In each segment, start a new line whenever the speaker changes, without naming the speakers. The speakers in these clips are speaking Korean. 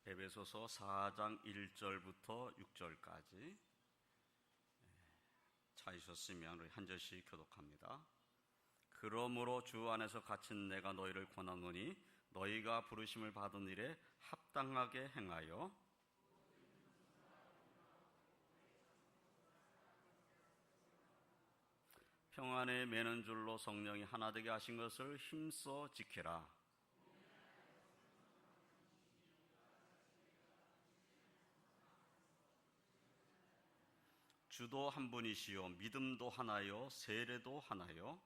에베소서 4장 1절부터 6절까지 찾으셨으면 우리 한 절씩 교독합니다. 그러므로 주 안에서 갇힌 내가 너희를 권하노니 너희가 부르심을 받은 일에 합당하게 행하여 평안에 매는 줄로 성령이 하나 되게 하신 것을 힘써 지키라. 주도 한 분이시요 믿음도 하나요 세례도 하나요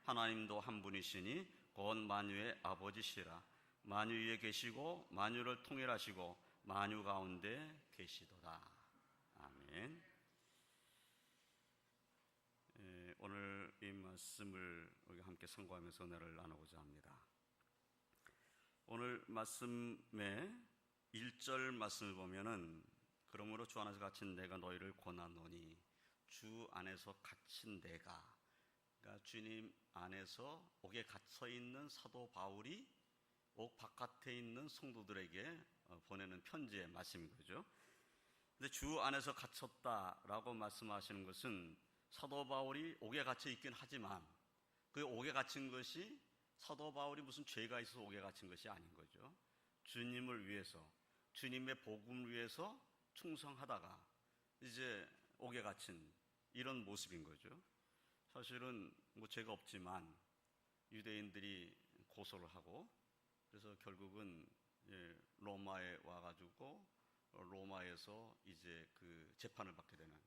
하나님도 한 분이시니 곧 만유의 아버지시라. 만유 위에 계시고 만유를 통일하시고 만유 가운데 계시도다. 아멘. 오늘 이 말씀을 우리가 함께 상고하면서 은혜를 나누고자 합니다. 오늘 말씀의 1절 말씀을 보면은 그러므로 주 안에서 갇힌 내가 너희를 권하노니, 주 안에서 갇힌 내가, 그러니까 주님 안에서 옥에 갇혀 있는 사도 바울이 옥 바깥에 있는 성도들에게 보내는 편지의 말씀인 거죠. 근데 주 안에서 갇혔다라고 말씀하시는 것은 사도 바울이 옥에 갇혀 있긴 하지만 그 옥에 갇힌 것이 사도 바울이 무슨 죄가 있어서 옥에 갇힌 것이 아닌 거죠. 주님을 위해서, 주님의 복음을 위해서 충성하다가 이제 옥에 갇힌 이런 모습인 거죠. 사실은 뭐 죄가 없지만 유대인들이 고소를 하고 그래서 결국은 로마에 와가지고 로마에서 이제 그 재판을 받게 되는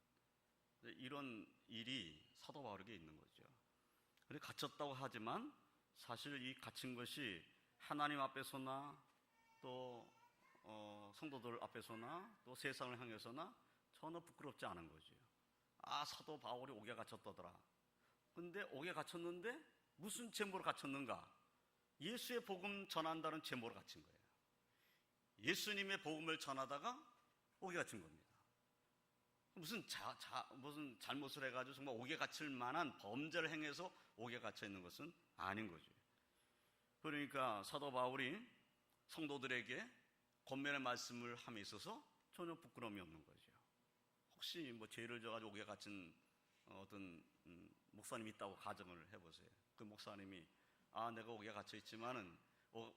이런 일이 사도 바울에게 있는 거죠. 그런데 갇혔다고 하지만 사실 이 갇힌 것이 하나님 앞에서나 또 성도들 앞에서나 또 세상을 향해서나 전혀 부끄럽지 않은 거죠. 아, 사도 바울이 옥에 갇혔다더라. 근데 옥에 갇혔는데 무슨 죄모로 갇혔는가? 예수의 복음 전한다는 죄모로 갇힌 거예요. 예수님의 복음을 전하다가 옥에 갇힌 겁니다. 무슨 잘못을 해가지고 정말 옥에 갇힐 만한 범죄를 행해서 옥에 갇혀 있는 것은 아닌 거죠. 그러니까 사도 바울이 성도들에게 권면의 말씀을 함에 있어서 전혀 부끄러움이 없는 거죠. 혹시 뭐 죄를 져가지고 옥에 갇힌 어떤 목사님이 있다고 가정을 해보세요. 그 목사님이 내가 옥에 갇혀 있지만은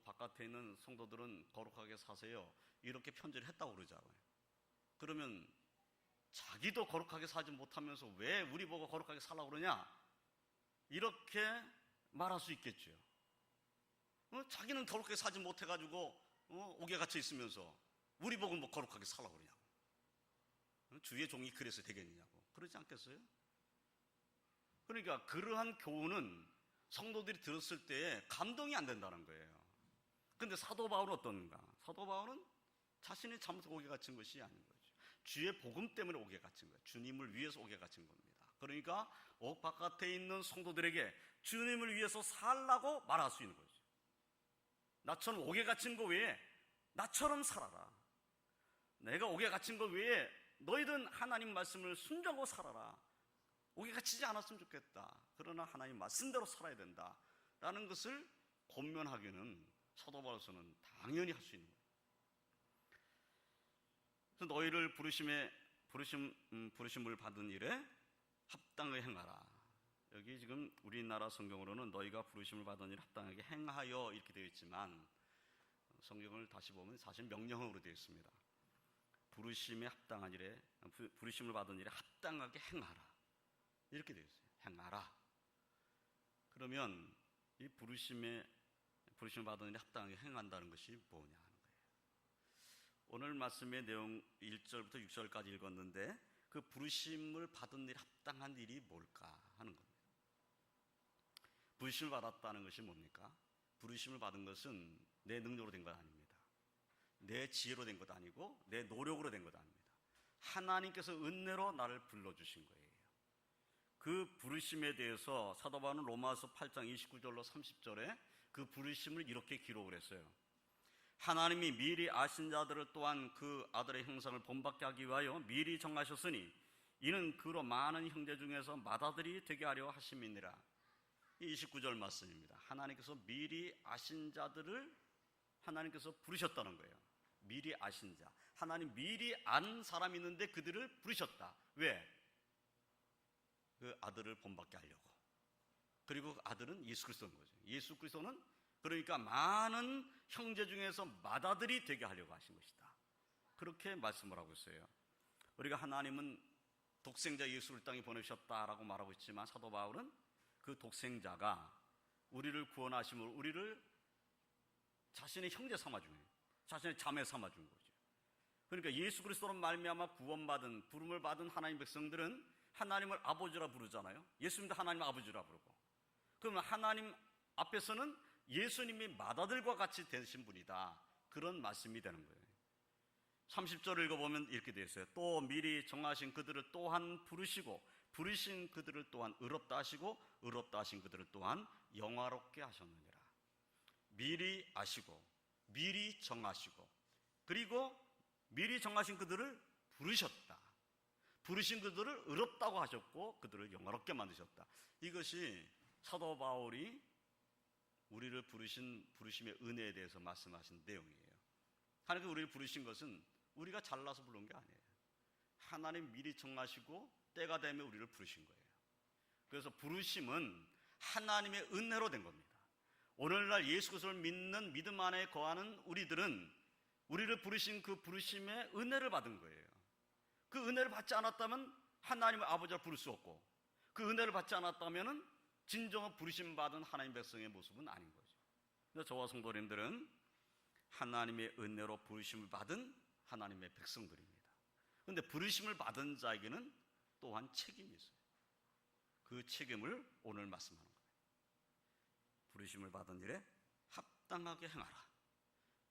바깥에 있는 성도들은 거룩하게 사세요, 이렇게 편지를 했다고 그러잖아요. 그러면 자기도 거룩하게 살지 못하면서 왜 우리 보고 거룩하게 살라고 그러냐, 이렇게 말할 수 있겠죠. 자기는 거룩하게 살지 못해가지고 옥에 갇혀 있으면서 우리 보고 뭐 거룩하게 살라고 그러냐고, 주의 종이 그래서 되겠느냐고, 그러지 않겠어요? 그러니까 그러한 교훈은 성도들이 들었을 때 감동이 안 된다는 거예요. 근데 사도 바울은 어떤가? 사도 바울은 자신이 잘못해서 옥에 갇힌 것이 아닌 거죠. 주의 복음 때문에 옥에 갇힌 거예요. 주님을 위해서 옥에 갇힌 겁니다. 그러니까 옥 바깥에 있는 성도들에게 주님을 위해서 살라고 말할 수 있는 거죠. 나처럼 옥에 갇힌 거 외에 나처럼 살아라. 내가 옥에 갇힌 거 외에 너희들은 하나님 말씀을 순종하고 살아라. 옥에 갇히지 않았으면 좋겠다. 그러나 하나님 말씀대로 살아야 된다 라는 것을 권면하기는 사도 바울서는 당연히 할 수 있는 거예요. 그래서 너희를 부르심을 받은 일에 합당하게 행하라. 여기 지금 우리나라 성경으로는 너희가 부르심을 받은 일에 합당하게 행하여 이렇게 되어 있지만 성경을 다시 보면 사실 명령어로 되어 있습니다. 부르심에 합당한 일에, 부르심을 받은 일에 합당하게 행하라, 이렇게 되어 있어요. 행하라. 그러면 이 부르심을 받은 일에 합당하게 행한다는 것이 뭐냐 하는 거예요. 오늘 말씀의 내용 1절부터 6절까지 읽었는데 그 부르심을 받은 일에 합당한 일이 뭘까 하는 겁니다. 부르심을 받았다는 것이 뭡니까? 부르심을 받은 것은 내 능력으로 된 것 아닙니다. 내 지혜로 된 것도 아니고 내 노력으로 된 것도 아닙니다. 하나님께서 은혜로 나를 불러주신 거예요. 그 부르심에 대해서 사도 바울은 로마서 8장 29절로 30절에 그 부르심을 이렇게 기록을 했어요. 하나님이 미리 아신 자들을 또한 그 아들의 형상을 본받게 하기 위하여 미리 정하셨으니 이는 그로 많은 형제 중에서 맏아들이 되게 하려 하심이니라. 이 29절 말씀입니다. 하나님께서 미리 아신 자들을 하나님께서 부르셨다는 거예요. 미리 아신 자. 하나님 미리 안 사람이 있는데 그들을 부르셨다. 왜? 그 아들을 본받게 하려고. 그리고 그 아들은 예수 그리스도인 거죠. 예수 그리스도는 그러니까 많은 형제 중에서 맏아들이 되게 하려고 하신 것이다. 그렇게 말씀을 하고 있어요. 우리가 하나님은 독생자 예수를 땅에 보내셨다라고 말하고 있지만 사도 바울은 그 독생자가 우리를 구원하심을 우리를 자신의 형제 삼아준 거예요. 자신의 자매 삼아준 거죠. 그러니까 예수 그리스도로 말미암아 구원받은 부름을 받은 하나님 백성들은 하나님을 아버지라 부르잖아요. 예수님도 하나님 아버지라 부르고. 그러면 하나님 앞에서는 예수님이 맏아들과 같이 되신 분이다. 그런 말씀이 되는 거예요. 30절을 읽어보면 이렇게 되어 있어요. 또 미리 정하신 그들을 또한 부르시고 부르신 그들을 또한 의롭다 하시고 의롭다 하신 그들을 또한 영화롭게 하셨느니라. 미리 아시고 미리 정하시고 그리고 미리 정하신 그들을 부르셨다. 부르신 그들을 의롭다고 하셨고 그들을 영화롭게 만드셨다. 이것이 사도 바울이 우리를 부르신 부르심의 은혜에 대해서 말씀하신 내용이에요. 하나님께서 우리를 부르신 것은 우리가 잘나서 부른 게 아니에요. 하나님 미리 정하시고 때가 되면 우리를 부르신 거예요. 그래서 부르심은 하나님의 은혜로 된 겁니다. 오늘날 예수 그리스도를 믿는 믿음 안에 거하는 우리들은 우리를 부르신 그 부르심의 은혜를 받은 거예요. 그 은혜를 받지 않았다면 하나님의 아버지를 부를 수 없고 그 은혜를 받지 않았다면 진정한 부르심 받은 하나님 백성의 모습은 아닌 거죠. 그래서 저와 성도님들은 하나님의 은혜로 부르심을 받은 하나님의 백성들입니다. 그런데 부르심을 받은 자에게는 또한 책임이 있어요. 그 책임을 오늘 말씀하는 거예요. 부르심을 받은 일에 합당하게 행하라.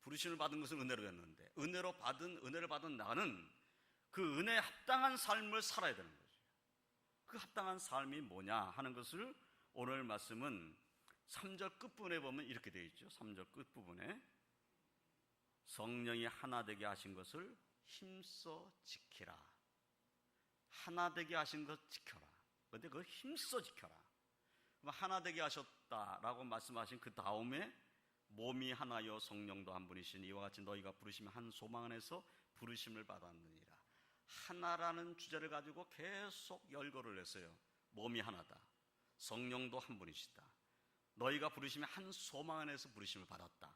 부르심을 받은 것은 은혜로 됐는데 은혜를 받은 나는 그 은혜에 합당한 삶을 살아야 되는 거죠. 그 합당한 삶이 뭐냐 하는 것을 오늘 말씀은 3절 끝부분에 보면 이렇게 되어 있죠. 3절 끝부분에 성령이 하나 되게 하신 것을 힘써 지키라. 하나 되게 하신 것 지켜라. 그런데 그걸 힘써 지켜라. 하나 되게 하셨다라고 말씀하신 그 다음에 몸이 하나요 성령도 한 분이시니 이와 같이 너희가 부르시면 한 소망 안에서 부르심을 받았느니라. 하나라는 주제를 가지고 계속 열거를 했어요. 몸이 하나다. 성령도 한 분이시다. 너희가 부르시면 한 소망 안에서 부르심을 받았다.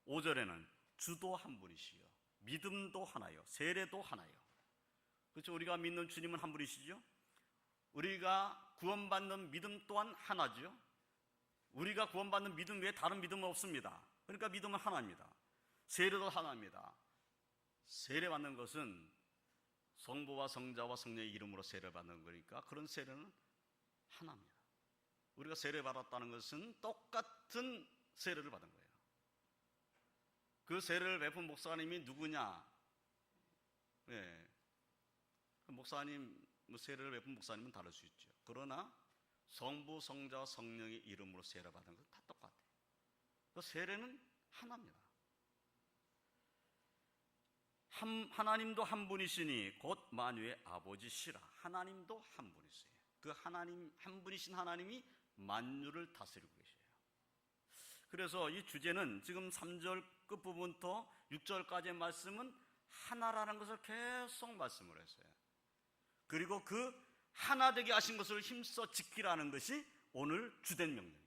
5절에는 주도 한 분이시요 믿음도 하나요 세례도 하나요. 그렇죠? 우리가 믿는 주님은 한 분이시죠. 우리가 구원받는 믿음 또한 하나죠. 우리가 구원받는 믿음 외에 다른 믿음은 없습니다. 그러니까 믿음은 하나입니다. 세례도 하나입니다. 세례받는 것은 성부와 성자와 성령의 이름으로 세례를 받는 거니까 그런 세례는 하나입니다. 우리가 세례받았다는 것은 똑같은 세례를 받은 거예요. 그 세례를 베푼 목사님이 누구냐? 네. 목사님, 세례를 베푼 목사님은 다를 수 있죠. 그러나 성부, 성자, 성령의 이름으로 세례 받은 건 다 똑같아요. 그 세례는 하나입니다. 하나님도 한 분이시니 곧 만유의 아버지시라. 하나님도 한 분이세요. 그 하나님 한 분이신 하나님이 만유를 다스리고 계셔요. 그래서 이 주제는 지금 3절 끝부분부터 6절까지의 말씀은 하나라는 것을 계속 말씀을 했어요. 그리고 그 하나 되게 하신 것을 힘써 지키라는 것이 오늘 주된 명령이에요.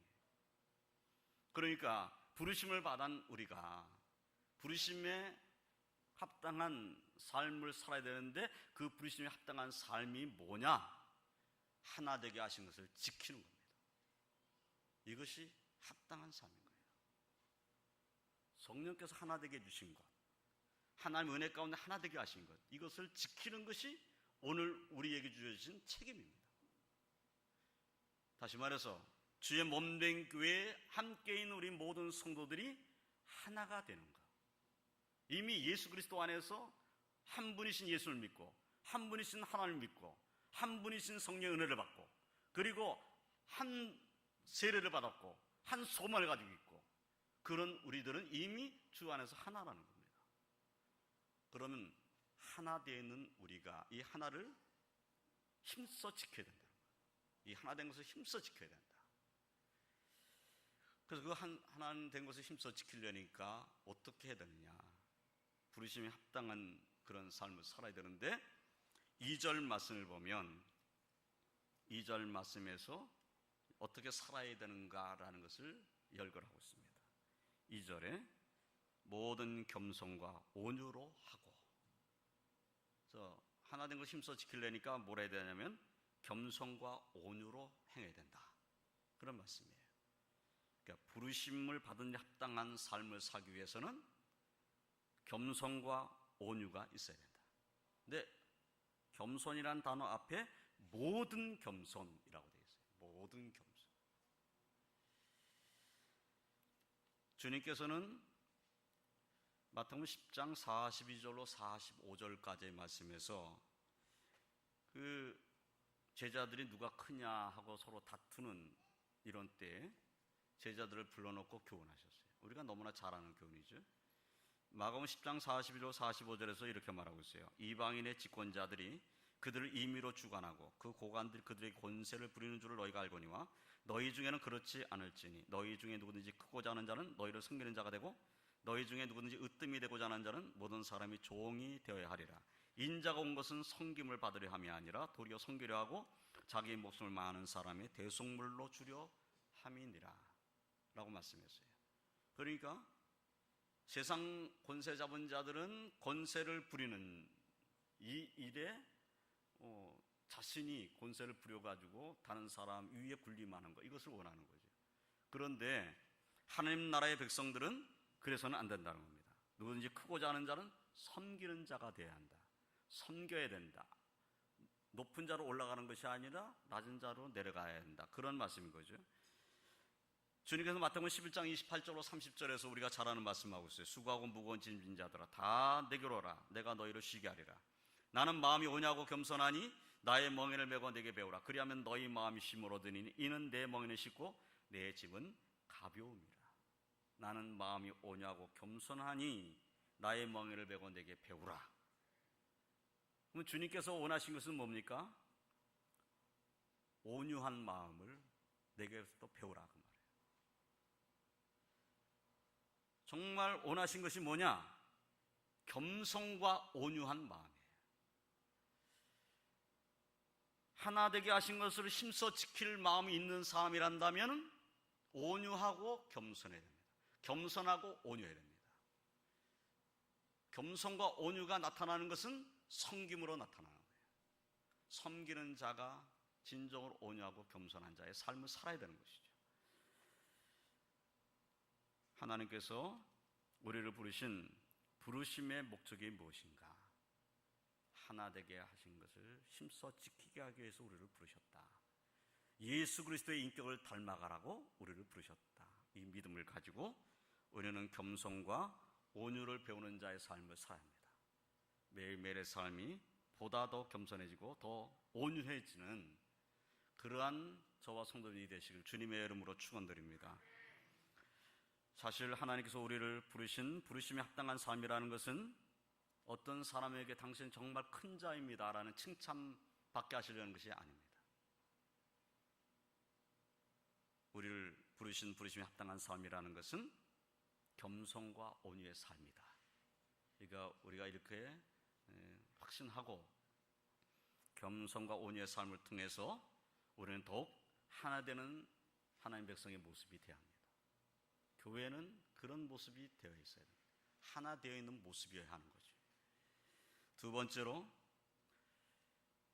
그러니까 부르심을 받은 우리가 부르심에 합당한 삶을 살아야 되는데 그 부르심에 합당한 삶이 뭐냐? 하나 되게 하신 것을 지키는 겁니다. 이것이 합당한 삶인 거예요. 성령께서 하나 되게 해주신 것, 하나님의 은혜 가운데 하나 되게 하신 것, 이것을 지키는 것이 오늘 우리에게 주어진 책임입니다. 다시 말해서 주의 몸된 교회에 함께 있는 우리 모든 성도들이 하나가 되는 것. 이미 예수 그리스도 안에서 한 분이신 예수를 믿고 한 분이신 하나님을 믿고 한 분이신 성령의 은혜를 받고 그리고 한 세례를 받았고 한 소망을 가지고 있고 그런 우리들은 이미 주 안에서 하나라는 겁니다. 그러면 하나 되어 있는 우리가 이 하나를 힘써 지켜야 된다는 거예요. 이 하나 된 것을 힘써 지켜야 된다. 그래서 그 하나 된 것을 힘써 지키려니까 어떻게 해야 되느냐? 부르심에 합당한 그런 삶을 살아야 되는데 2절 말씀을 보면 2절 말씀에서 어떻게 살아야 되는가라는 것을 열거하고 있습니다. 2절에 모든 겸손과 온유로 하고, 하나 된 걸 힘써 지키려니까 뭘 해야 되냐면 겸손과 온유로 행해야 된다, 그런 말씀이에요. 그러니까 부르심을 받은 합당한 삶을 살기 위해서는 겸손과 온유가 있어야 된다. 근데 겸손이란 단어 앞에 모든 겸손이라고 되어 있어요. 모든 겸손. 주님께서는 마태복음 10장 42절로 45절까지의 말씀에서 그 제자들이 누가 크냐 하고 서로 다투는 이런 때에 제자들을 불러놓고 교훈하셨어요. 우리가 너무나 잘 아는 교훈이죠. 마가복음 10장 42절 45절에서 이렇게 말하고 있어요. 이방인의 집권자들이 그들을 임의로 주관하고 그 고관들이 그들에게 권세를 부리는 줄을 너희가 알거니와 너희 중에는 그렇지 않을지니 너희 중에 누구든지 크고자 하는 자는 너희를 섬기는 자가 되고 너희 중에 누구든지 으뜸이 되고자 하는 자는 모든 사람이 종이 되어야 하리라. 인자가 온 것은 섬김을 받으려 함이 아니라 도리어 섬기려 하고 자기 목숨을 많은 사람의 대속물로 주려 함이니라 라고 말씀했어요. 그러니까 세상 권세 잡은 자들은 권세를 부리는 이 일에 자신이 권세를 부려가지고 다른 사람 위에 군림하는 것, 이것을 원하는 거죠. 그런데 하나님 나라의 백성들은 그래서는 안 된다는 겁니다. 누구든지 크고자 하는 자는 섬기는 자가 되어야 한다. 섬겨야 된다. 높은 자로 올라가는 것이 아니라 낮은 자로 내려가야 한다, 그런 말씀인 거죠. 주님께서 마태복음 11장 28절로 30절에서 우리가 잘 아는 말씀하고 있어요. 수고하고 무거운 짐진 자들아 다 내게로 오라. 내가 너희를 쉬게 하리라. 나는 마음이 온유하고 겸손하니 나의 멍에를 메고 내게 배우라. 그리하면 너희 마음이 쉼을 얻으니 이는 내 멍에는 쉽고 내 짐은 가벼움이라. 나는 마음이 온유하고 겸손하니 나의 멍에를 메고 내게 배우라. 그럼 주님께서 원하신 것은 뭡니까? 온유한 마음을 내게서 배우라, 그 말이에요. 정말 원하신 것이 뭐냐? 겸손과 온유한 마음이에요. 하나 되게 하신 것을 힘써 지킬 마음이 있는 사람이란다면 온유하고 겸손해야 됩니다. 겸손하고 온유해야 됩니다. 겸손과 온유가 나타나는 것은 섬김으로 나타나는 거예요. 섬기는 자가 진정으로 온유하고 겸손한 자의 삶을 살아야 되는 것이죠. 하나님께서 우리를 부르신 부르심의 목적이 무엇인가? 하나 되게 하신 것을 힘써 지키게 하기 위해서 우리를 부르셨다. 예수 그리스도의 인격을 닮아가라고 우리를 부르셨다. 이 믿음을 가지고 우리는 겸손과 온유를 배우는 자의 삶을 살아야 합니다. 매일매일의 삶이 보다 더 겸손해지고 더 온유해지는 그러한 저와 성도님이 되시길 주님의 이름으로 축원드립니다. 사실 하나님께서 우리를 부르신 부르심에 합당한 삶이라는 것은 어떤 사람에게 당신은 정말 큰 자입니다 라는 칭찬받게 하시려는 것이 아닙니다. 우리를 부르신 부르심에 합당한 삶이라는 것은 겸손과 온유의 삶이다. 그러니까 우리가 이렇게 확신하고 겸손과 온유의 삶을 통해서 우리는 더욱 하나 되는 하나님 백성의 모습이 되어야 합니다. 교회는 그런 모습이 되어 있어야 됩니다. 하나 되어 있는 모습이어야 하는 거죠. 두 번째로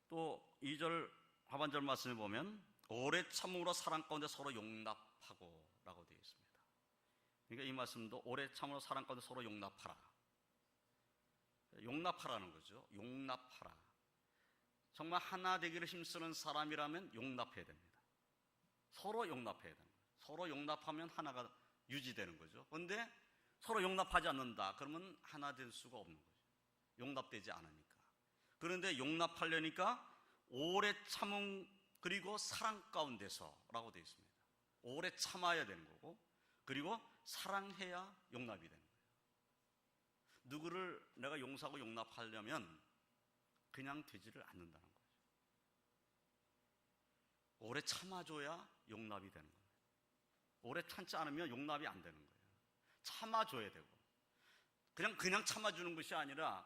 또 2절 하반절 말씀을 보면 오래 참음으로 사랑 가운데 서로 용납하고 라고 되어 있습니다. 그러니까 이 말씀도 오래 참음으로 사랑 가운데 서로 용납하라. 용납하라는 거죠. 용납하라. 정말 하나 되기를 힘쓰는 사람이라면 용납해야 됩니다. 서로 용납해야 됩니다. 서로 용납하면 하나가 유지되는 거죠. 그런데 서로 용납하지 않는다. 그러면 하나 될 수가 없는 거죠. 용납되지 않으니까. 그런데 용납하려니까 오래 참음 그리고 사랑 가운데서 라고 되어 있습니다. 오래 참아야 되는 거고 그리고 사랑해야 용납이 되는 거예요. 누구를 내가 용서하고 용납하려면 그냥 되지를 않는다는 거죠. 오래 참아줘야 용납이 되는 거예요. 오래 참지 않으면 용납이 안 되는 거예요. 참아줘야 되고 그냥 참아주는 것이 아니라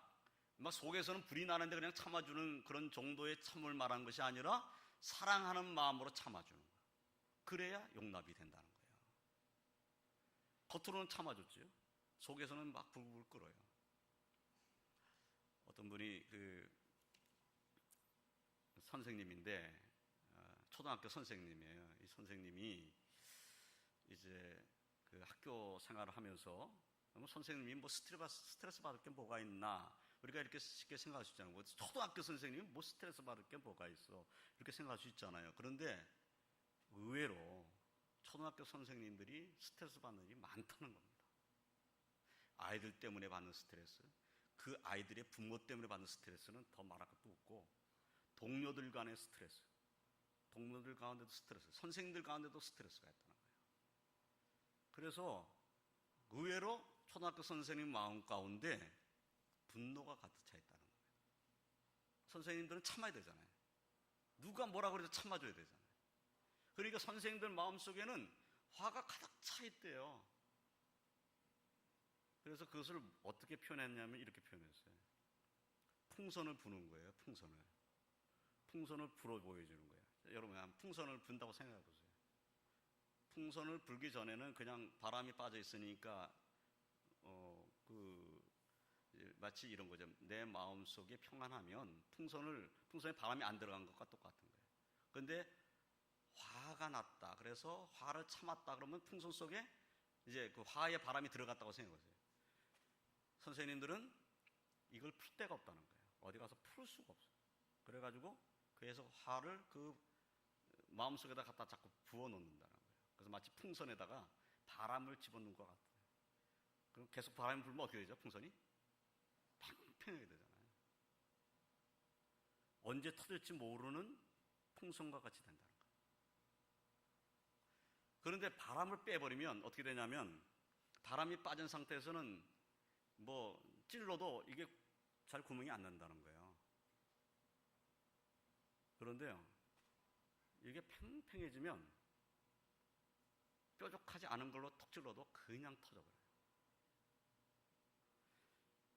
막 속에서는 불이 나는데 그냥 참아주는 그런 정도의 참을 말하는 것이 아니라 사랑하는 마음으로 참아주는 거예요. 그래야 용납이 된다는 거예요. 겉으로는 참아줬죠. 속에서는 막 불불 끓어요. 어떤 분이 그 선생님인데 초등학교 선생님이에요. 이 선생님이 이제 그 학교 생활을 하면서 선생님이 뭐 스트레스 받을 게 뭐가 있나, 우리가 이렇게 쉽게 생각할 수 있잖아요. 초등학교 선생님이 뭐 스트레스 받을 게 뭐가 있어, 이렇게 생각할 수 있잖아요. 그런데 의외로 초등학교 선생님들이 스트레스 받는 일이 많다는 겁니다. 아이들 때문에 받는 스트레스, 그 아이들의 부모 때문에 받는 스트레스는 더 말할 것도 없고, 동료들 간의 스트레스, 동료들 가운데도 스트레스, 선생님들 가운데도 스트레스가 있다는 거예요. 그래서 의외로 초등학교 선생님 마음 가운데 분노가 가득 차 있다는 거예요. 선생님들은 참아야 되잖아요. 누가 뭐라 그래도 참아줘야 되잖아요. 그러니까 선생님들 마음속에는 화가 가득 차 있대요. 그래서 그것을 어떻게 표현했냐면 이렇게 표현했어요. 풍선을 부는 거예요. 풍선을 불어 보여주는 거예요. 여러분, 풍선을 분다고 생각해 보세요. 풍선을 불기 전에는 그냥 바람이 빠져 있으니까 마치 이런 거죠. 내 마음속에 평안하면 풍선에 바람이 안 들어간 것과 똑같은 거예요. 그런데 화가 났다, 그래서 화를 참았다 그러면 풍선 속에 이제 그 화의 바람이 들어갔다고 생각해 보세요. 선생님들은 이걸 풀 데가 없다는 거예요. 어디 가서 풀 수가 없어요. 그래가지고 그래서 화를 그 마음속에다 갖다 자꾸 부어놓는다는 거예요. 그래서 마치 풍선에다가 바람을 집어넣는 것 같아요. 그럼 계속 바람이 불면 어떻게 되죠? 풍선이 팽팽하게 되잖아요. 언제 터질지 모르는 풍선과 같이 된다는 거예요. 그런데 바람을 빼버리면 어떻게 되냐면, 바람이 빠진 상태에서는 뭐 찔러도 이게 잘 구멍이 안 난다는 거예요. 그런데요, 이게 팽팽해지면 뾰족하지 않은 걸로 톡 찔러도 그냥 터져버려요.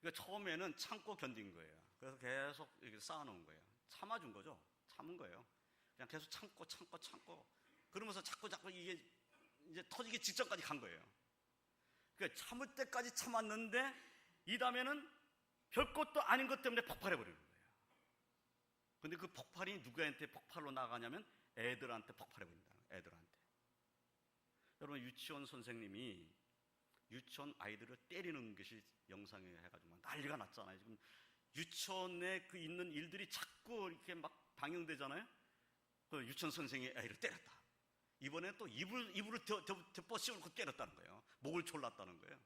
그러니까 처음에는 참고 견딘 거예요. 그래서 계속 이렇게 쌓아놓은 거예요. 참아준 거죠. 참은 거예요. 그냥 계속 참고 그러면서 자꾸 이게 이제 터지기 직전까지 간 거예요. 그러니까 참을 때까지 참았는데 이 다음에는 별것도 아닌 것 때문에 폭발해버리는 거예요. 근데 그 폭발이 누구한테 폭발로 나가냐면 애들한테 폭발해버린다. 애들한테. 여러분, 유치원 선생님이 유치원 아이들을 때리는 것이 영상에 해가지고 난리가 났잖아요. 지금 유치원에 그 있는 일들이 자꾸 이렇게 막 방영되잖아요. 그 유치원 선생이 아이를 때렸다. 이번에 또 이불을 덮어씌우고 때렸다는 거예요. 목을 졸랐다는 거예요.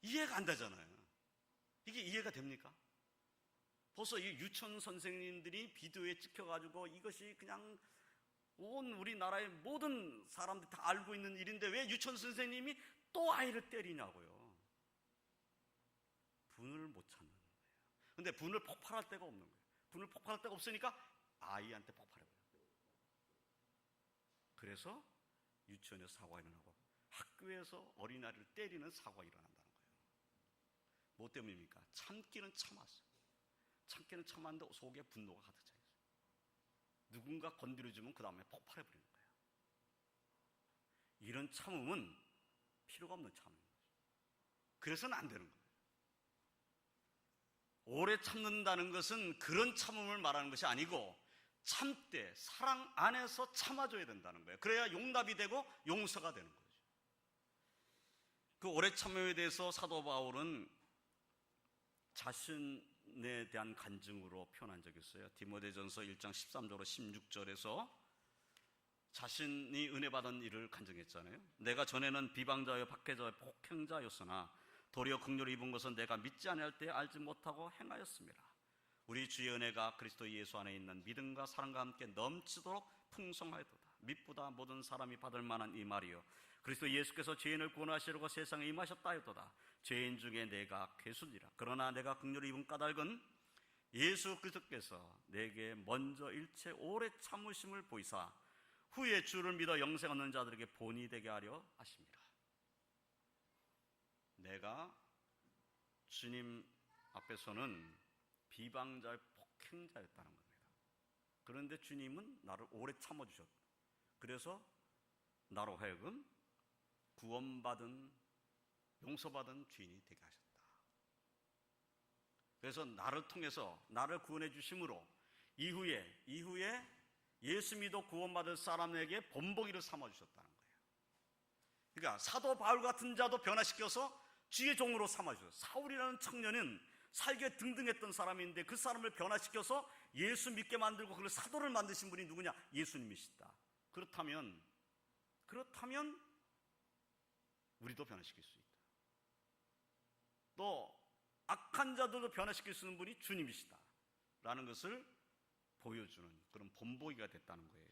이해가 안 되잖아요. 이게 이해가 됩니까? 벌써 이 유치원 선생님들이 비디오에 찍혀가지고 이것이 그냥 온 우리나라의 모든 사람들이 다 알고 있는 일인데 왜 유치원 선생님이 또 아이를 때리냐고요. 분을 못 참는 거예요. 근데 분을 폭발할 데가 없는 거예요. 분을 폭발할 데가 없으니까 아이한테 폭발해버려요. 그래서 유치원에서 사고가 일어나고 학교에서 어린아이를 때리는 사고가 일어난다는 거예요. 뭐 때문입니까? 참기는 참았어요. 참기는 참았는데 속에 분노가 가득 차 있어요. 누군가 건드려주면 그 다음에 폭발해버리는 거예요. 이런 참음은 필요가 없는 참음인 거죠. 그래서는 안 되는 거예요. 오래 참는다는 것은 그런 참음을 말하는 것이 아니고 참되 사랑 안에서 참아줘야 된다는 거예요. 그래야 용납이 되고 용서가 되는 거죠. 그 오래 참음에 대해서 사도 바울은 자신에 대한 간증으로 표현한 적이 있어요. 디모데전서 1장 13절로 16절에서 자신이 은혜 받은 일을 간증했잖아요. 내가 전에는 비방자여 박해자여 폭행자였으나 도리어 긍휼을 입은 것은 내가 믿지 아니할 때 알지 못하고 행하였습니다. 우리 주의 은혜가 그리스도 예수 안에 있는 믿음과 사랑과 함께 넘치도록 풍성하였도다. 미쁘다 모든 사람이 받을 만한 이 말이요 그리스도 예수께서 죄인을 구원하시려고 세상에 임하셨다 하였도다. 죄인 중에 내가 괴수니라. 그러나 내가 긍휼을 입은 까닭은 예수 그리스도께서 내게 먼저 일체 오래 참으심을 보이사 후에 주를 믿어 영생 얻는 자들에게 본이 되게 하려 하십니다. 내가 주님 앞에서는 비방자의 폭행자였다는 겁니다. 그런데 주님은 나를 오래 참아주셨다. 그래서 나로 하여금 구원받은, 용서받은 죄인이 되게 하셨다. 그래서 나를 통해서 나를 구원해 주심으로 이후에 예수 믿어 구원받을 사람에게 본보기를 삼아주셨다는 거예요. 그러니까 사도 바울 같은 자도 변화시켜서 주의 종으로 삼아주셨어요. 사울이라는 청년은 살기에 등등했던 사람인데 그 사람을 변화시켜서 예수 믿게 만들고 그걸 사도를 만드신 분이 누구냐? 예수님이시다. 그렇다면 우리도 변화시킬 수 있다. 또 악한 자들도 변화시킬 수 있는 분이 주님이시다 라는 것을 보여주는 그런 본보기가 됐다는 거예요.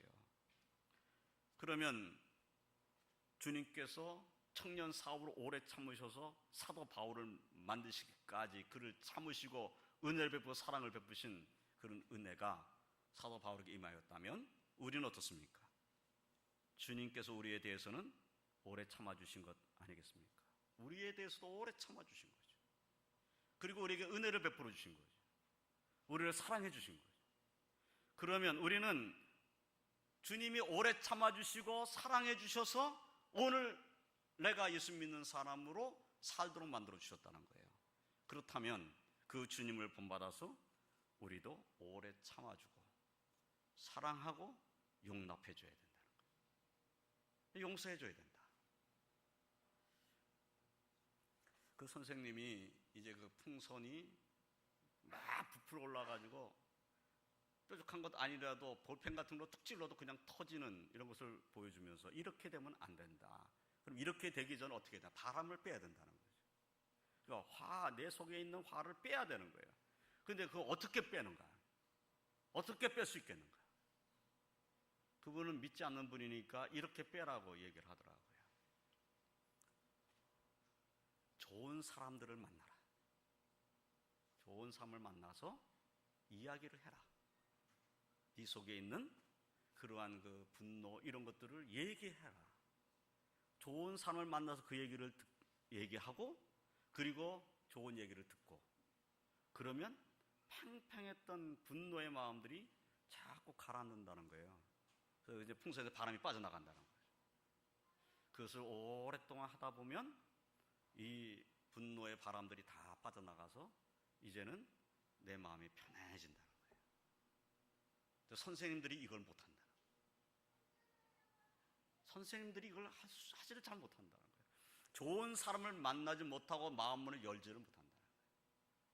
그러면 주님께서 청년 사울을 오래 참으셔서 사도 바울을 만드시기까지 그를 참으시고 은혜를 베푸고 사랑을 베푸신 그런 은혜가 사도 바울에게 임하였다면 우리는 어떻습니까? 주님께서 우리에 대해서는 오래 참아주신 것 아니겠습니까? 우리에 대해서도 오래 참아주신 거죠. 그리고 우리에게 은혜를 베풀어 주신 거죠. 우리를 사랑해 주신 거죠. 그러면 우리는 주님이 오래 참아주시고 사랑해 주셔서 오늘 내가 예수 믿는 사람으로 살도록 만들어 주셨다는 거예요. 그렇다면 그 주님을 본받아서 우리도 오래 참아주고 사랑하고 용납해 줘야 된다는 거예요. 용서해 줘야 된다. 그 선생님이 이제 그 풍선이 막 부풀어 올라가지고 뾰족한 것 아니라도 볼펜 같은 걸로 툭 찔러도 그냥 터지는 이런 것을 보여주면서 이렇게 되면 안 된다. 그럼 이렇게 되기 전에 어떻게 해야 되나? 바람을 빼야 된다는 거죠. 그러니까 내 속에 있는 화를 빼야 되는 거예요. 근데 그거 어떻게 빼는가? 어떻게 뺄 수 있겠는가? 그분은 믿지 않는 분이니까 이렇게 빼라고 얘기를 하더라고요. 좋은 사람들을 만나라. 좋은 사람을 만나서 이야기를 해라. 네 속에 있는 그러한 그 분노 이런 것들을 얘기해라. 좋은 사람을 만나서 그 얘기를 얘기하고 그리고 좋은 얘기를 듣고 그러면 팽팽했던 분노의 마음들이 자꾸 가라앉는다는 거예요. 그래서 이제 풍선에서 바람이 빠져나간다는 거예요. 그것을 오랫동안 하다 보면 이 분노의 바람들이 다 빠져나가서 이제는 내 마음이 편해진다는 거예요. 선생님들이 이걸 못한다는 거예요. 선생님들이 이걸 하지를 잘 못한다는 거예요. 좋은 사람을 만나지 못하고 마음문을 열지를 못한다는 거예요.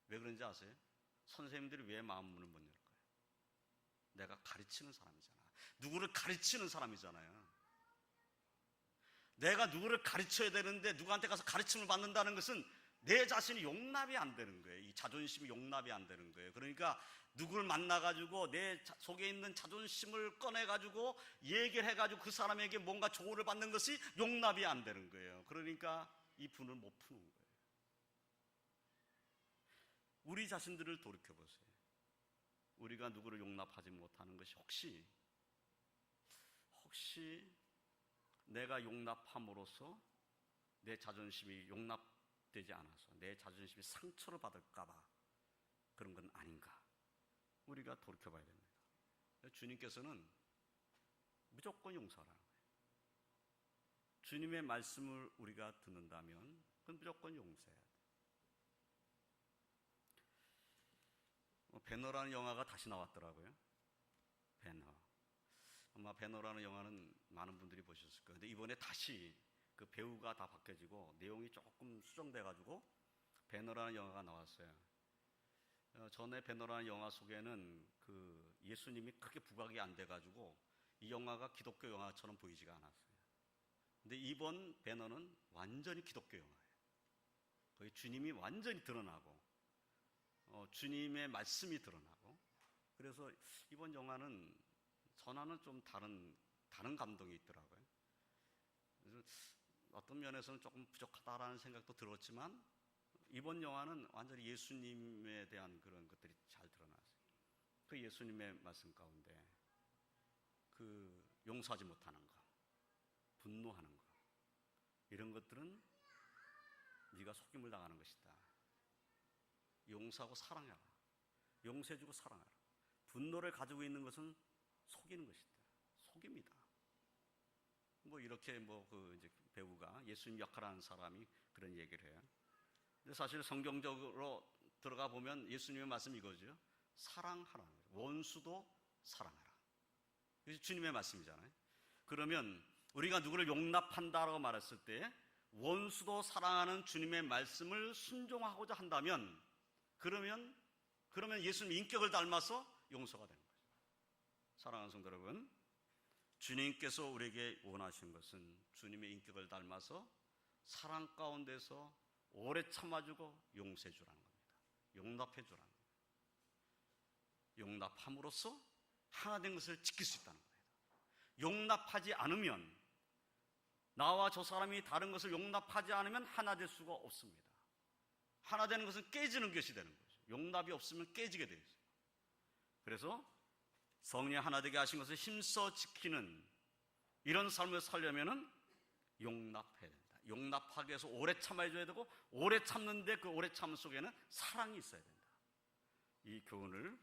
왜 그런지 아세요? 선생님들이 왜 마음문을 못 열까요? 내가 가르치는 사람이잖아. 누구를 가르치는 사람이잖아요. 내가 누구를 가르쳐야 되는데 누구한테 가서 가르침을 받는다는 것은 내 자신이 용납이 안 되는 거예요. 이 자존심이 용납이 안 되는 거예요. 그러니까 누구를 만나가지고 내 속에 있는 자존심을 꺼내가지고 얘기를 해가지고 그 사람에게 뭔가 조언을 받는 것이 용납이 안 되는 거예요. 그러니까 이 분을 못 푸는 거예요. 우리 자신들을 돌이켜보세요. 우리가 누구를 용납하지 못하는 것이 혹시 내가 용납함으로써 내 자존심이 용납되지 않아서 내 자존심이 상처를 받을까봐 그런 건 아닌가? 우리가 돌이켜봐야 됩니다. 주님께서는 무조건 용서하라는 거예요. 주님의 말씀을 우리가 듣는다면 그건 무조건 용서해야 돼요. 배너라는 영화가 다시 나왔더라고요. 배너. 아마 배너라는 영화는 많은 분들이 보셨을 거예요. 근데 이번에 다시 그 배우가 다 바뀌어지고 내용이 조금 수정돼가지고 배너라는 영화가 나왔어요. 전에 배너라는 영화 속에는 그 예수님이 크게 부각이 안 돼가지고 이 영화가 기독교 영화처럼 보이지가 않았어요. 근데 이번 배너는 완전히 기독교 영화예요. 거기 주님이 완전히 드러나고 주님의 말씀이 드러나고 그래서 이번 영화는 전화는 좀 다른 감동이 있더라고요. 그래서 어떤 면에서는 조금 부족하다라는 생각도 들었지만 이번 영화는 완전히 예수님에 대한 그런 것들이 잘 드러났어요. 그 예수님의 말씀 가운데 그 용서하지 못하는 것, 분노하는 것 이런 것들은 네가 속임을 당하는 것이다. 용서하고 사랑해라. 용서해주고 사랑해라. 분노를 가지고 있는 것은 속이는 것이다. 속입니다. 뭐 이렇게 이제 배우가 예수님 역할하는 사람이 그런 얘기를 해요. 근데 사실 성경적으로 들어가 보면 예수님의 말씀이 이거죠. 사랑하라는 거예요. 원수도 사랑하라. 이게 주님의 말씀이잖아요. 그러면 우리가 누구를 용납한다라고 말했을 때 원수도 사랑하는 주님의 말씀을 순종하고자 한다면 그러면 예수님 인격을 닮아서 용서가 되는 거죠. 사랑하는 성도 여러분, 주님께서 우리에게 원하신 것은 주님의 인격을 닮아서 사랑 가운데서 오래 참아주고 용서해 주라는 겁니다. 용납해 주라는 겁니다. 용납함으로써 하나 된 것을 지킬 수 있다는 거예요. 용납하지 않으면, 나와 저 사람이 다른 것을 용납하지 않으면 하나 될 수가 없습니다. 하나 되는 것은 깨지는 것이 되는 거죠. 용납이 없으면 깨지게 되어 있어요. 그래서 성령 하나 되게 하신 것을 힘써 지키는 이런 삶을 살려면은 용납해야 된다. 용납하기 위해서 오래 참아줘야 되고, 오래 참는데 그 오래 참음 속에는 사랑이 있어야 된다. 이 교훈을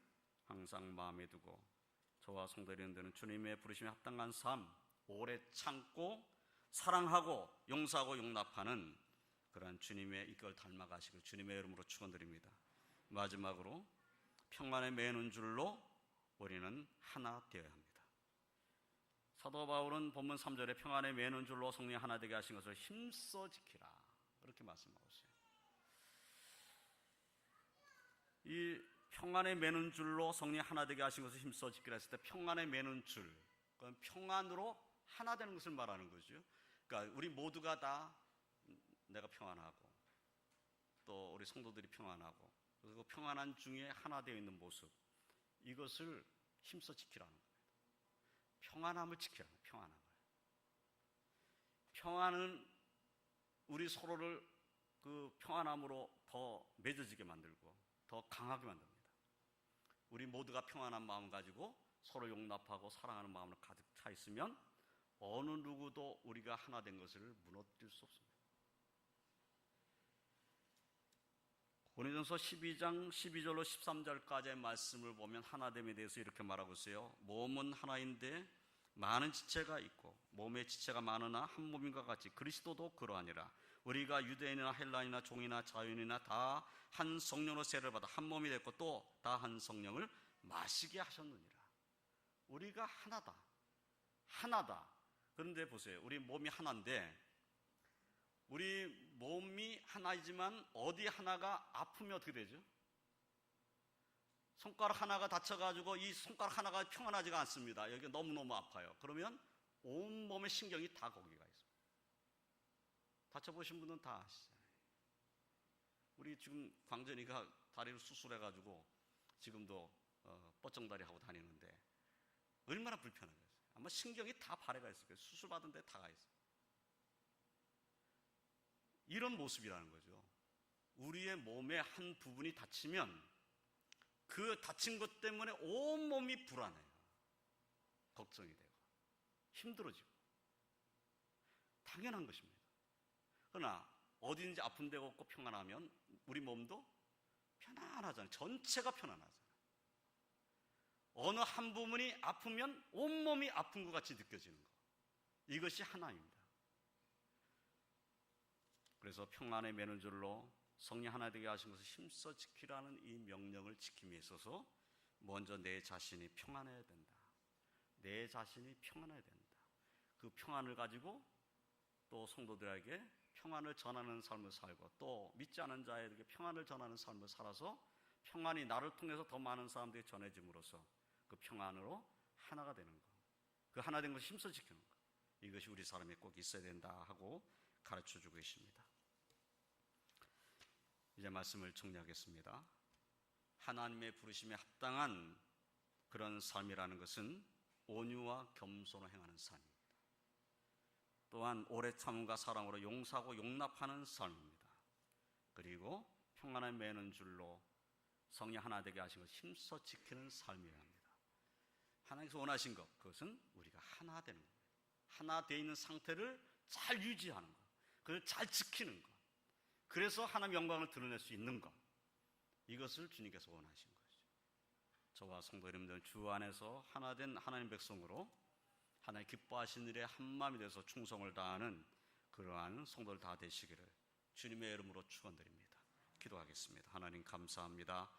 항상 마음에 두고 저와 성도님들은 주님의 부르심에 합당한 삶, 오래 참고 사랑하고 용서하고 용납하는 그러한 주님의 이걸 닮아가시길 주님의 이름으로 축원드립니다. 마지막으로 평안에 매는 줄로 우리는 하나 되어야 합니다. 사도 바울은 본문 3절에 평안에 매는 줄로 성령 하나 되게 하신 것을 힘써 지키라, 그렇게 말씀하고 있어요. 이 평안에 매는 줄로 성령 하나 되게 하신 것을 힘써 지키라 했을 때 평안에 매는 줄, 그건 평안으로 하나 되는 것을 말하는 거죠. 그러니까 우리 모두가 다 내가 평안하고 또 우리 성도들이 평안하고 그리고 평안한 중에 하나 되어 있는 모습, 이것을 힘써 지키라는 겁니다. 평안함을 지키라는 거예요. 평안함을. 평안은 우리 서로를 그 평안함으로 더 맺어지게 만들고 더 강하게 만듭니다. 우리 모두가 평안한 마음 가지고 서로 용납하고 사랑하는 마음으로 가득 차 있으면 어느 누구도 우리가 하나 된 것을 무너뜨릴 수 없습니다. 고린도전서 12장 12절로 13절까지의 말씀을 보면 하나됨에 대해서 이렇게 말하고 있어요. 몸은 하나인데 많은 지체가 있고 몸의 지체가 많으나 한 몸인과 같이 그리스도도 그러하니라. 우리가 유대인이나 헬라인이나 종이나 자유인이나 다 한 성령으로 세례를 받아 한 몸이 됐고 또 다 한 성령을 마시게 하셨느니라. 우리가 하나다. 그런데 보세요. 우리 몸이 하나인데 우리 몸이 하나이지만 어디 하나가 아프면 어떻게 되죠? 손가락 하나가 다쳐가지고 이 손가락 하나가 평안하지가 않습니다. 여기가 너무너무 아파요. 그러면 온몸의 신경이 다 거기가 있어요. 다쳐보신 분은 다 아시잖아요. 우리 지금 광전이가 다리를 수술해가지고 지금도 뻗정다리 하고 다니는데 얼마나 불편하겠어요. 아마 신경이 다 발해가 있을 거예요. 수술받은 데 다 가 있어요. 이런 모습이라는 거죠. 우리의 몸의 한 부분이 다치면 그 다친 것 때문에 온몸이 불안해요. 걱정이 되고 힘들어지고 당연한 것입니다. 그러나 어딘지 아픈 데가 없고 평안하면 우리 몸도 편안하잖아요. 전체가 편안하잖아요. 어느 한 부분이 아프면 온몸이 아픈 것 같이 느껴지는 것, 이것이 하나입니다. 그래서 평안에 매는 줄로 성령 하나 되게 하신 것을 힘써 지키라는 이 명령을 지킴에 있어서 먼저 내 자신이 평안해야 된다. 내 자신이 평안해야 된다. 그 평안을 가지고 또 성도들에게 평안을 전하는 삶을 살고 또 믿지 않은 자에게 평안을 전하는 삶을 살아서 평안이 나를 통해서 더 많은 사람들에게 전해짐으로써 그 평안으로 하나가 되는 것, 그 하나 된 것을 힘써 지키는 것, 이것이 우리 사람에 꼭 있어야 된다 하고 가르쳐주고 계십니다. 이제 말씀을 정리하겠습니다. 하나님의 부르심에 합당한 그런 삶이라는 것은 온유와 겸손을 행하는 삶입니다. 또한 오래 참음과 사랑으로 용서하고 용납하는 삶입니다. 그리고 평안을 매는 줄로 성령 하나 되게 하신 것을 힘써 지키는 삶이어야 합니다. 하나님께서 원하신 것, 그것은 우리가 하나 되는 겁니다. 하나 되어 있는 상태를 잘 유지하는 것, 그걸 잘 지키는 것, 그래서 하나님의 영광을 드러낼 수 있는 것, 이것을 주님께서 원하신 거죠. 저와 성도 여러분들 주 안에서 하나된 하나님 백성으로 하나님 기뻐하신 일에 한마음이 돼서 충성을 다하는 그러한 성도들 다 되시기를 주님의 이름으로 축원드립니다. 기도하겠습니다. 하나님 감사합니다.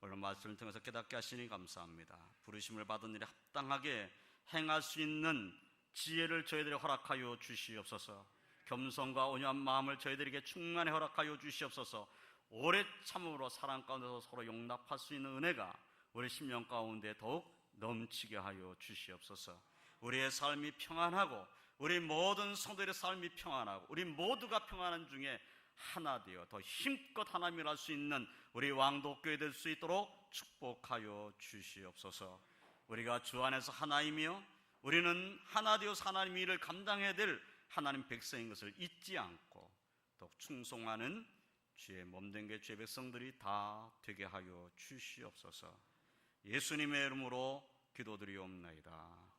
오늘 말씀을 통해서 깨닫게 하시니 감사합니다. 부르심을 받은 일에 합당하게 행할 수 있는 지혜를 저희들에게 허락하여 주시옵소서. 겸손과 온유한 마음을 저희들에게 충만히 허락하여 주시옵소서. 오래 참음으로 사랑 가운데서 서로 용납할 수 있는 은혜가 우리 심령 가운데 더욱 넘치게 하여 주시옵소서. 우리의 삶이 평안하고 우리 모든 성도들의 삶이 평안하고 우리 모두가 평안한 중에 하나 되어 더 힘껏 하나님을 알 수 있는 우리 왕독교회 될 수 있도록 축복하여 주시옵소서. 우리가 주 안에서 하나이며 우리는 하나 되어서 하나님의 일을 감당해야 될 하나님 백성인 것을 잊지 않고 더욱 충성하는 주의 몸된 게 주의 백성들이 다 되게 하여 주시옵소서. 예수님의 이름으로 기도드리옵나이다.